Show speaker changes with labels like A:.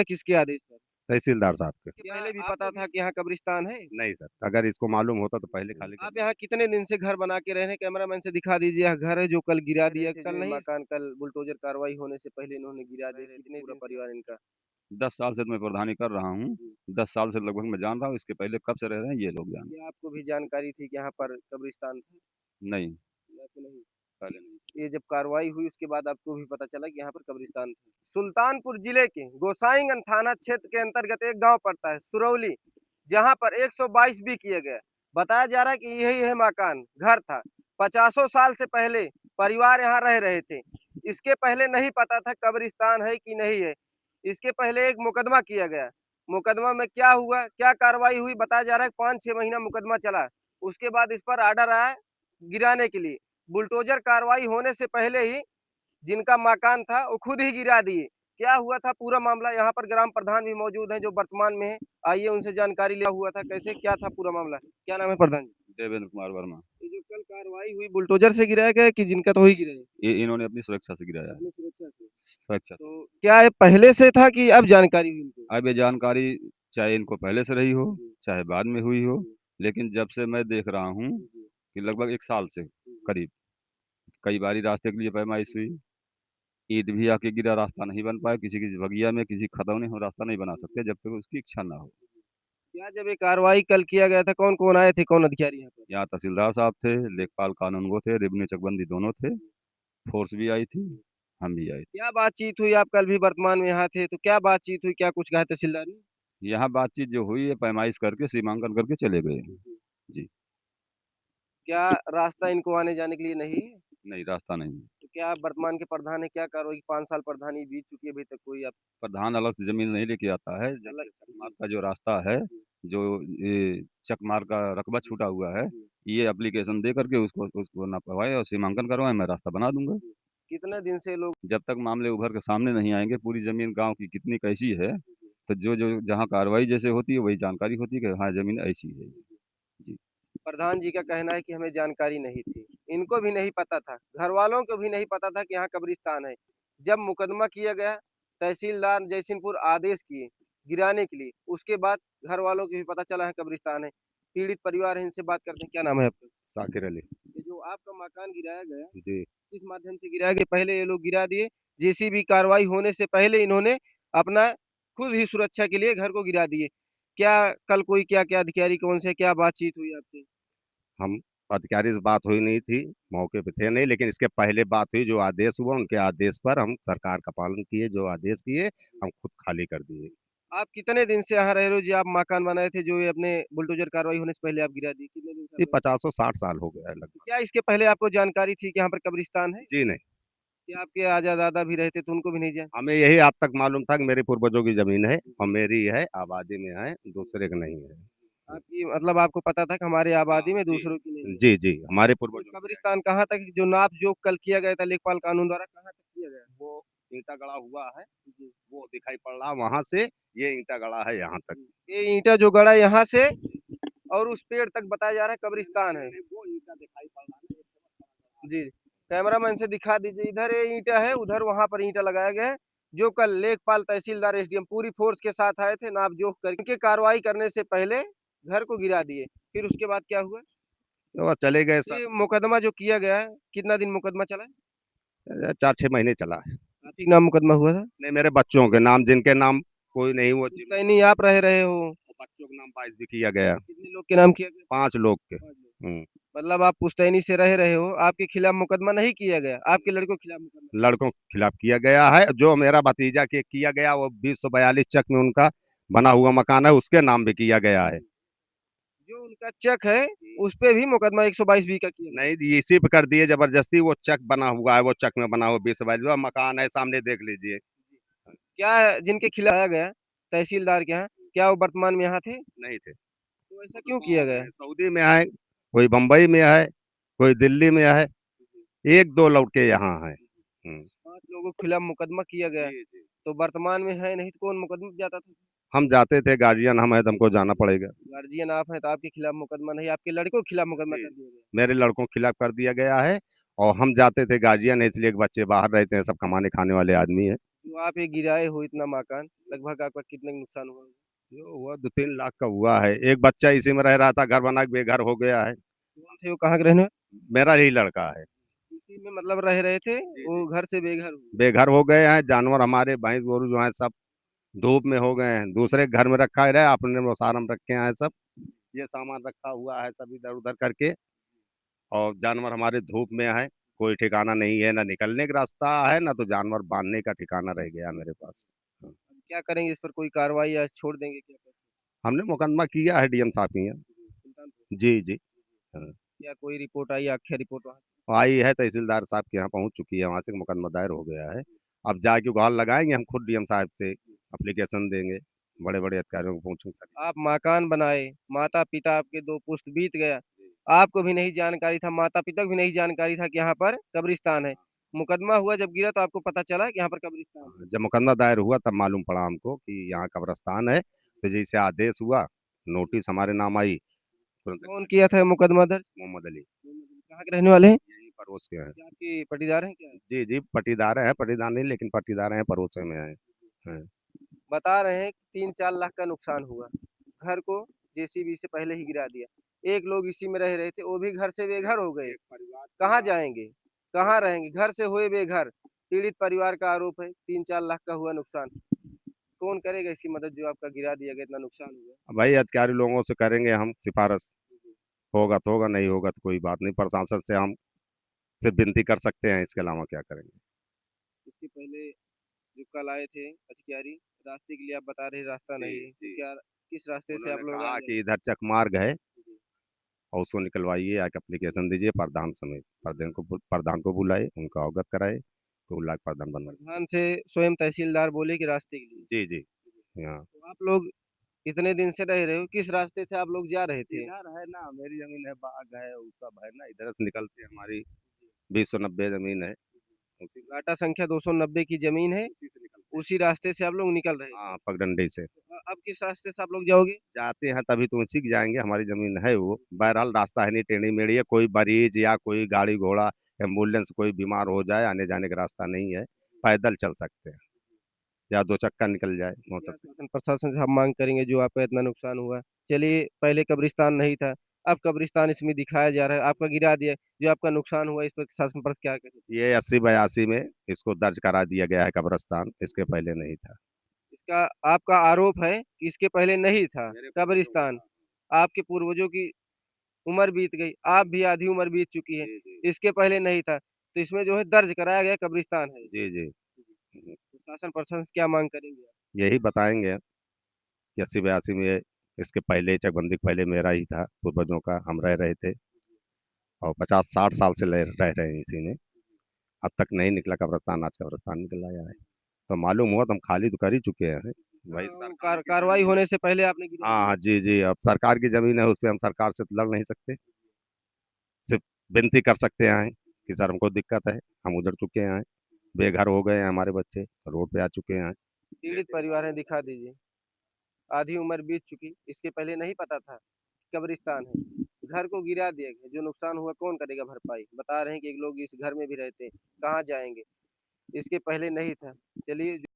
A: किसके आदेश पर?
B: तहसीलदार साहब के।
A: पहले भी पता था कि यहाँ कब्रिस्तान है?
B: नहीं सर, अगर इसको मालूम होता तो पहले खाली कर
A: आप यहाँ कितने दिन से घर बना के रह रहे हैं? कैमरामैन से दिखा दीजिए, यह घर है जो कल गिरा दिया। कल नहीं, मकान कल बुलडोजर कार्रवाई होने से पहले इन्होंने गिरा दिया। कितने पूरा परिवार इनका?
C: 10 साल से तो मैं प्रधानी कर रहा हूँ। 10 साल से लगभग मैं जान रहा हूँ, इसके पहले कब से रह रहे हैं ये लोग जान।
A: क्या आपको भी जानकारी थी कि यहाँ पर कब्रिस्तान था?
C: नहीं,
A: आपको नहीं?
C: पहले नहीं।
A: ये जब कार्रवाई हुई उसके बाद आपको भी पता चला कि यहाँ पर कब्रिस्तान था। सुल्तानपुर जिले के गोसाईगंज थाना क्षेत्र के अंतर्गत एक गांव पड़ता है सुरौली, जहां पर 122 भी किए गए। बताया जा रहा है कि यही है मकान, घर था। 50 साल से पहले परिवार यहाँ रह रहे थे। इसके पहले नहीं पता था कब्रिस्तान है कि नहीं है। इसके पहले एक मुकदमा किया गया। मुकदमा में क्या हुआ, क्या कार्रवाई हुई, बताया जा रहा है 5-6 महीना मुकदमा चला। उसके बाद इस पर आर्डर आया गिराने के लिए। बुलडोजर कार्रवाई होने से पहले ही जिनका मकान था वो खुद ही गिरा दिए। क्या हुआ था पूरा मामला, यहाँ पर ग्राम प्रधान भी मौजूद हैं जो वर्तमान में है। आइए उनसे जानकारी लिया हुआ था, कैसे क्या था पूरा मामला। क्या नाम है प्रधान जी?
C: देवेंद्र कुमार वर्मा।
A: ये जो कल कार्रवाई हुई बुलडोजर से गिराया गया कि जिनका तो ही गिराया?
C: ये इन्होंने अपनी सुरक्षा से गिराया है।
A: अपनी सुरक्षा से।
C: सुरक्षा।
A: तो क्या ये पहले से था कि अब जानकारी हुई इनको?
C: अब ये जानकारी चाहे इनको पहले से रही हो, चाहे बाद में हुई हो, लेकिन जब से मैं देख रहा हूँ कि लगभग 1 साल से करीब कई बारी रास्ते के लिए पैमाइश हुई। ईंट भी आके गिरा, रास्ता नहीं बन पाया। किसी की बगिया में किसी खतौनी हो, रास्ता नहीं बना सकते जब तक उसकी इच्छा ना हो।
A: क्या जब ये कार्रवाई कल किया गया था कौन कौन आए थे, कौन अधिकारी यहाँ पर?
C: यहाँ तहसीलदार साहब थे, लेखपाल कानूनगो थे, रेवन्यू चकबंदी दोनों थे, फोर्स भी आई थी, हम भी आए थे।
A: क्या बातचीत हुई, आप कल भी वर्तमान में यहाँ थे तो क्या बातचीत हुई, क्या कुछ कहा तहसीलदार ने?
C: यहाँ बातचीत जो हुई है पैमाइश करके सीमांकन करके चले गए। जी।
A: क्या रास्ता इनको आने जाने के लिए नहीं है?
C: नहीं, रास्ता नहीं।
A: तो क्या आप वर्तमान के प्रधान है, क्या कार्रवाई 5 साल प्रधानी बीत चुकी है, अभी तक कोई आप?
C: प्रधान अलग से जमीन नहीं लेके आता है। जब
A: अलग?
C: चकमार का जो रास्ता है, जो ये चकमार का रकबा छूटा हुआ है, ये एप्लीकेशन दे करके उसको उसको नपवाए और सीमांकन करवाए, मैं रास्ता बना दूंगा।
A: कितने दिन से लोग?
C: जब तक मामले उभर के सामने नहीं आएंगे पूरी जमीन गांव की कितनी कैसी है, तो जो जो जहाँ कार्रवाई जैसे होती है वही जानकारी होती है कि हाँ जमीन ऐसी है। जी।
A: प्रधान जी का कहना है कि हमें जानकारी नहीं थी, इनको भी नहीं पता था, घर वालों को भी नहीं पता था कि यहाँ कब्रिस्तान है। जब मुकदमा किया गया, तहसीलदार जयसिंहपुर आदेश किए गिराने के लिए, उसके बाद घर वालों को भी पता चला है कब्रिस्तान है। पीड़ित परिवार है, इनसे बात करते हैं। क्या नाम है आपका?
B: साकिर अली।
A: ये जो आपका मकान गिराया गया,
B: जी।
A: किस माध्यम से गिराया गया? पहले ये लोग गिरा दिए, जेसीबी कार्रवाई होने से पहले इन्होंने अपना खुद ही सुरक्षा के लिए घर को गिरा दिए। क्या कल कोई क्या-क्या अधिकारी कौन से क्या बातचीत हुई आपसे?
B: हम अधिकारी से बात हुई नहीं थी, मौके पे थे नहीं, लेकिन इसके पहले बात हुई, जो आदेश हुआ उनके आदेश पर हम सरकार का पालन किए, जो आदेश किए हम खुद खाली कर दिए।
A: आप कितने दिन से यहाँ रह रहे हो जी? आप मकान बनाए थे जो ये अपने बुलडोजर कार्रवाई होने से पहले आप गिरा दिए, कितने दिन से आप
B: ये
A: रह रहे
B: 50-60 साल हो गया है
A: हो?
B: लगभग।
A: क्या इसके पहले आपको जानकारी थी कि यहाँ पर कब्रिस्तान है?
B: जी नहीं,
A: क्या आपके आजा दादा भी रहते तो उनको भी नहीं जान?
B: हमें यही आज तक मालूम था कि मेरे पूर्वजों की जमीन है और मेरी है, आबादी में है, दूसरे की नहीं है।
A: आपकी मतलब आपको पता था कि हमारी
B: हाँ
A: आबादी में
B: जी।
A: दूसरों की नहीं है।
B: जी जी, हमारे
A: ये
B: पूर्वजों की है।
A: कब्रिस्तान कहाँ तक जो नाप जोख कल किया गया था लेखपाल कानून द्वारा, कहाँ तक किया गया?
B: वो ईंटा गड़ा हुआ है, वो दिखाई पड़ रहा वहां से, ये ईंटा गड़ा है यहाँ तक।
A: ये ईंटा जो गड़ा यहाँ से और उस पेड़ तक बताया जा रहा है कब्रिस्तान है।
B: वो ईंटा दिखाई पड़ रहा है।
A: जी, कैमरामैन से दिखा दीजिए, इधर ये ईंटा है, उधर वहाँ पर ईंटा लगाया गया है, जो कल लेखपाल, तहसीलदार, एसडीएम पूरी फोर्स के साथ आए थे, नाप-जोख करके कार्रवाई करने से पहले घर को गिरा दिए। फिर उसके बाद क्या हुआ?
B: तो वो चले गए सर।
A: ये मुकदमा जो किया गया है, कितना दिन मुकदमा चला है?
B: 4-6 महीने चला है।
A: आप ही के नाम मुकदमा हुआ था?
B: नहीं, मेरे बच्चों के नाम, जिनके नाम कोई नहीं, वो
A: पुश्तैनी आप रह रहे हो?
B: बच्चों के नाम 22 भी किया गया।
A: कितने लोग के नाम किया गया?
B: 5 लोग के।
A: 5 लोग।
B: हम्म।
A: मतलब आप पुश्तैनी से रह रहे हो, आपके खिलाफ मुकदमा नहीं किया गया, आपके लड़कों के खिलाफ मुकदमा किया
B: लड़कों के खिलाफ किया गया है, जो मेरा भतीजा के किया गया वो 2042 चक में उनका बना हुआ मकान है, उसके नाम भी किया गया है।
A: गया। जो उनका चक है, उस पे भी मुकदमा 122 बी का किया गया।
B: नहीं, इसी पे कर दिए जबरदस्ती, वो चक बना हुआ है, वो चक में बना हुआ 2042 मकान है, सामने देख लीजिए।
A: क्या जिनके खिलाफ आया गया तहसीलदार के यहाँ, क्या वो वर्तमान में यहाँ थे?
B: नहीं थे।
A: तो ऐसा क्यों किया गया?
B: सऊदी में है, कोई बम्बई में है, कोई दिल्ली में है, 1-2 लौटे यहाँ है।
A: 5 लोगों के खिलाफ मुकदमा किया गया,
B: जी जी।
A: तो वर्तमान में है नहीं तो कौन मुकदमा पे जाता था?
B: हम जाते थे, गार्जियन हम है तो हमको जाना पड़ेगा।
A: गार्जियन आप हैं तो आपके खिलाफ मुकदमा नहीं, आपके लड़कों के खिलाफ मुकदमा
B: जी,
A: कर दिया गया।
B: मेरे लड़कों के खिलाफ कर दिया गया है, और हम जाते थे, गार्जियन है इसलिए कि बच्चे बाहर रहते हैं, सब कमाने खाने वाले आदमी है।
A: जो आप ये गिराए हो इतना मकान, लगभग आपका कितने का नुकसान हुआ?
B: जो हुआ 2-3 लाख का हुआ है। एक बच्चा इसी में रह रहा था, घर बना के बेघर हो गया है।
A: कौन थे वो, कहाँ के रहने वाले?
B: मेरा ही लड़का है।
A: इसी में मतलब रह रहे थे,
B: जी,
A: वो
B: जी।
A: घर से बेघर हुए।
B: बेघर हो गए हैं, जानवर हमारे भैंस गोरू जो हैं सब धूप में हो गए हैं। दूसरे के घर में रखा है, अपने मोसारा में रखे हैं सब। ये सामान रखा हुआ है सब इधर उधर करके, और जानवर हमारे धूप में है। कोई ठिकाना नहीं है, ना निकलने का रास्ता है, ना तो जानवर बांधने का ठिकाना रह गया मेरे पास।
A: अब क्या करेंगे इस पर, कोई कार्रवाई या छोड़ देंगे क्या करें?
B: हमने मुकदमा किया है डीएम साहब के यहाँ।
A: सुल्तानपुर
B: जी जी। हाँ।
A: क्या कोई रिपोर्ट आई, आख्या रिपोर्ट वहाँ?
B: आई है, तहसीलदार साहब के यहाँ पहुंच चुकी है, वहां से मुकदमा दायर हो गया है। अब जाके गुहार लगाएंगे, हम खुद डीएम साहब से एप्लीकेशन देंगे, बड़े बड़े अधिकारियों को पहुंच सके।
A: आप मकान बनाए, माता पिता आपके दो पुश्त बीत गया, आपको भी नहीं जानकारी था, माता पिता को भी नहीं जानकारी था कि यहाँ पर कब्रिस्तान है। मुकदमा हुआ जब गिरा तो आपको पता चला कि यहाँ पर कब्रिस्तान है।
B: जब मुकदमा दायर हुआ तब मालूम पड़ा हमको कि यहाँ कब्रस्तान है, तो जैसे आदेश हुआ, नोटिस हमारे नाम आई, तुरंत
A: कौन किया था ये मुकदमा दर्ज?
B: मोहम्मद अली
A: कहाँ के रहने वाले हैं?
B: यही पड़ोस के हैं।
A: क्या आपकी पटीदार हैं क्या?
B: जी जी, पटीदार है, पटीदार नहीं लेकिन पटीदार हैं, पड़ोस में हैं। हैं।
A: बता रहे हैं कि 3-4 लाख का नुकसान हुआ। घर को जेसीबी से पहले ही गिरा दिया। एक लोग इसी में रह रहे थे, वो भी घर से बेघर हो गए। कहाँ जाएंगे? कहाँ रहेंगे? घर से हुए बेघर। पीड़ित परिवार का आरोप है 3-4 लाख का हुआ नुकसान। कौन करेगा इसकी मदद जो आपका गिरा दिया गया, इतना नुकसान हुआ?
B: भाई अधिकारी लोगों से करेंगे हम सिफारिश, होगा तो होगा, नहीं होगा तो कोई बात नहीं। प्रशासन से हम सिर्फ विनती कर सकते हैं, इसके अलावा क्या करेंगे।
A: इसके पहले जो कल आए थे अधिकारी, रास्ते के लिए आप बता रहे रास्ता
B: जी
A: नहीं है, तो
B: जी।
A: क्या किस रास्ते से आप
B: उन्होंने
A: लोग
B: कहा
A: आए
B: कि इधर चक मार्ग है और उसको निकलवाइए, आके एप्लीकेशन दीजिए प्रधान समेत। प्रधान को बुलाए, उनको अवगत कराए, 2 लाख प्रधान बनवा।
A: प्रधान से स्वयं तहसीलदार बोले कि रास्ते के लिए?
B: जी जी। हाँ।
A: तो आप लोग इतने दिन से रह रहे हो, किस रास्ते से आप लोग जा रहे थे?
B: इधर है ना, मेरी जमीन है, बाग है, वो सब है ना, इधर से निकलती है हमारी 2090 जमीन है, उसी
A: घाटा संख्या 290 की जमीन है,
B: उसी से निकलते हैं।
A: उसी रास्ते से आप लोग निकल रहे थे।
B: हाँ, पगडंडी से
A: अब किस रास्ते से आप लोग जाओगे?
B: जाते हैं, तभी तो उसी की जाएंगे, हमारी जमीन है वो। बहरहाल रास्ता है नहीं, टेढ़ी मेढ़ी है, कोई मरीज या कोई गाड़ी घोड़ा एम्बुलेंस कोई बीमार हो जाए, आने जाने का रास्ता नहीं है। पैदल चल सकते हैं, या 2 चक्का निकल जाए
A: क्या
B: मोटरसाइकिल।
A: शासन प्रशासन से हम मांग करेंगे जो आपका इतना नुकसान हुआ? चलिए, पहले कब्रिस्तान नहीं था, अब कब्रिस्तान इसमें दिखाया जा रहा है, आपका गिरा दिया, जो आपका नुकसान हुआ इस पर शासन पर क्या कहें?
B: ये 80-82 में इसको दर्ज करा दिया गया है कब्रस्तान, इसके पहले नहीं था।
A: इसका आपका आरोप है कि इसके पहले नहीं था
B: मेरे पूर्वजों
A: कब्रिस्तान।
B: का।
A: आपके पूर्वजों की उम्र बीत गई, आप भी आधी उम्र बीत चुकी है,
B: जी जी।
A: इसके पहले नहीं था, तो इसमें जो है दर्ज कराया गया कब्रिस्तान है।
B: जी जी।
A: तो शासन प्रशासन से क्या मांग करेंगे आप?
B: यही बताएंगे कि 80-82 में इसके पहले, चकबंदी के पहले मेरा ही था, पूर्वजों का, हम रह रहे थे और 50-60 साल से रह रहे हैं इसी में। अब तक नहीं निकला कब्रस्तान, आज कब्रस्तान निकल आया है। तो मालूम हुआ तो हम खाली तो कर ही चुके हैं भाई,
A: वो
B: सरकार की
A: कार्रवाई
B: जमीन है।
A: होने से पहले आपने गिरा
B: हाँ
A: दिया।
B: हाँ, जी जी, अब सरकार की जमीन है, उस पर हम सरकार से तो लड़ नहीं सकते। सिर्फ विनती कर सकते हैं कि सर हमको दिक्कत है, हम उधर चुके हैं, बेघर हो गए हैं, हमारे बच्चे रोड पे आ चुके हैं।
A: पीड़ित परिवार है, दिखा दीजिए। आधी उम्र बीत चुकी, इसके पहले नहीं पता था कि कब्रिस्तान है। घर को गिरा दिया गया, जो नुकसान हुआ कौन करेगा भरपाई? बता रहे हैं कि एक लोग इस घर में भी रहते हैं, कहाँ जाएंगे? इसके पहले नहीं था। चलिए।